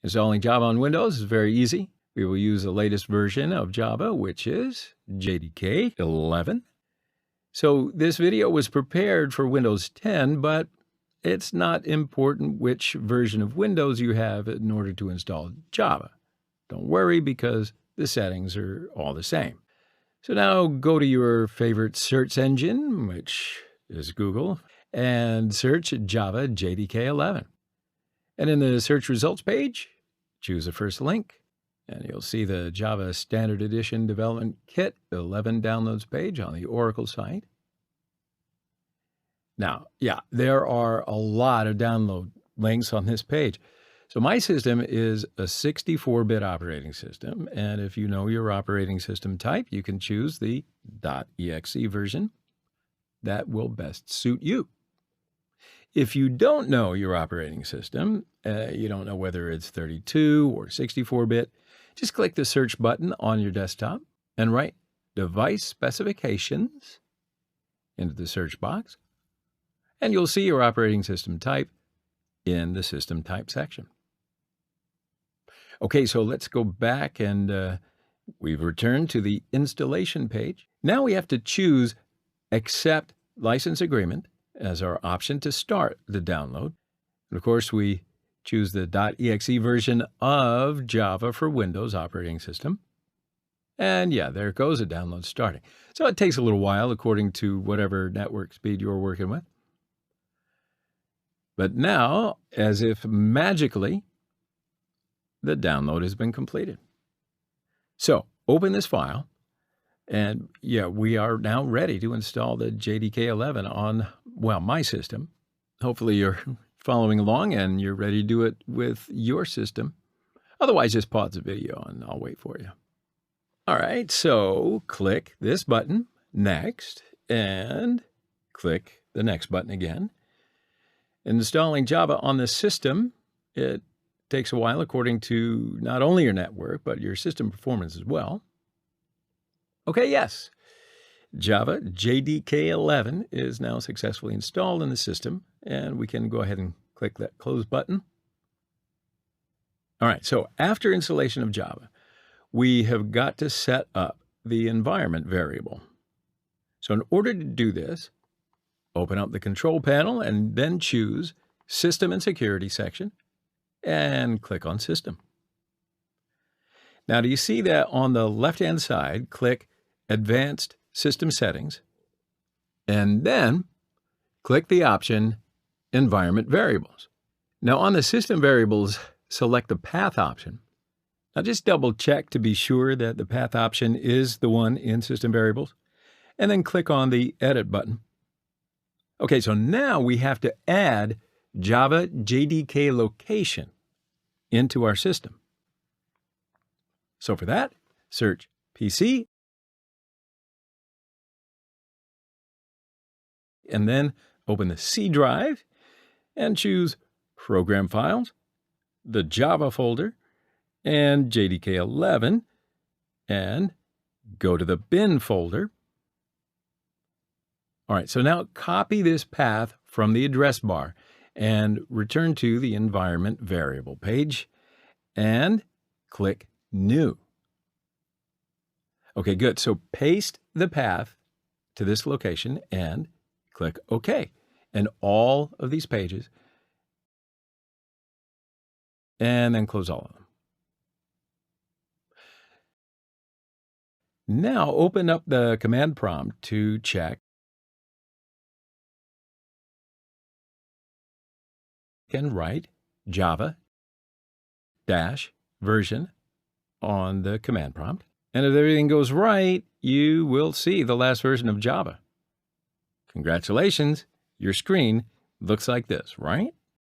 Installing Java on Windows is very easy. We will use the latest version of Java, which is JDK 11. So this video was prepared for Windows 10, but it's not important which version of Windows you have in order to install Java. Don't worry, because the settings are all the same. So now go to your favorite search engine, which is Google, and search Java JDK 11. And in the search results page, choose the first link, and you'll see the Java Standard Edition Development Kit 11 downloads page on the Oracle site. Now, there are a lot of download links on this page. So my system is a 64-bit operating system, and if you know your operating system type, you can choose the .exe version that will best suit you. If you don't know your operating system, you don't know whether it's 32 or 64-bit, just click the search button on your desktop and write device specifications into the search box, and you'll see your operating system type in the system type section. Okay, so let's go back, and we've returned to the installation page. Now we have to choose Accept License Agreement as our option to start the download. And of course, we choose the .exe version of Java for Windows operating system. And there it goes, the download starting. So it takes a little while according to whatever network speed you're working with. But now, as if magically, the download has been completed. So open this file, and we are now ready to install the JDK 11 on, my system. Hopefully you're following along and you're ready to do it with your system. Otherwise, just pause the video and I'll wait for you. All right, so click this button, Next, and click the next button again. Installing Java on the system, it takes a while according to not only your network, but your system performance as well. Okay, yes. Java JDK 11 is now successfully installed in the system, and we can go ahead and click that close button. All right, so after installation of Java, we have got to set up the environment variable. So in order to do this, open up the control panel and then choose System and Security section and click on System. Now, do you see that on the left-hand side, click Advanced System Settings, and then click the option Environment Variables. Now, on the System Variables, select the Path option. Now, just double-check to be sure that the Path option is the one in System Variables, and then click on the Edit button. Okay, so now we have to add Java JDK location into our system. So for that, search PC, and then open the C drive and choose Program Files, the Java folder, and JDK 11, and go to the bin folder. All right, so now copy this path from the address bar and return to the environment variable page and click New. Okay, good. So paste the path to this location and click OK. And all of these pages, and then close all of them. Now open up the command prompt to check and write Java -version on the command prompt. And if everything goes right, you will see the last version of Java. Congratulations, your screen looks like this, right?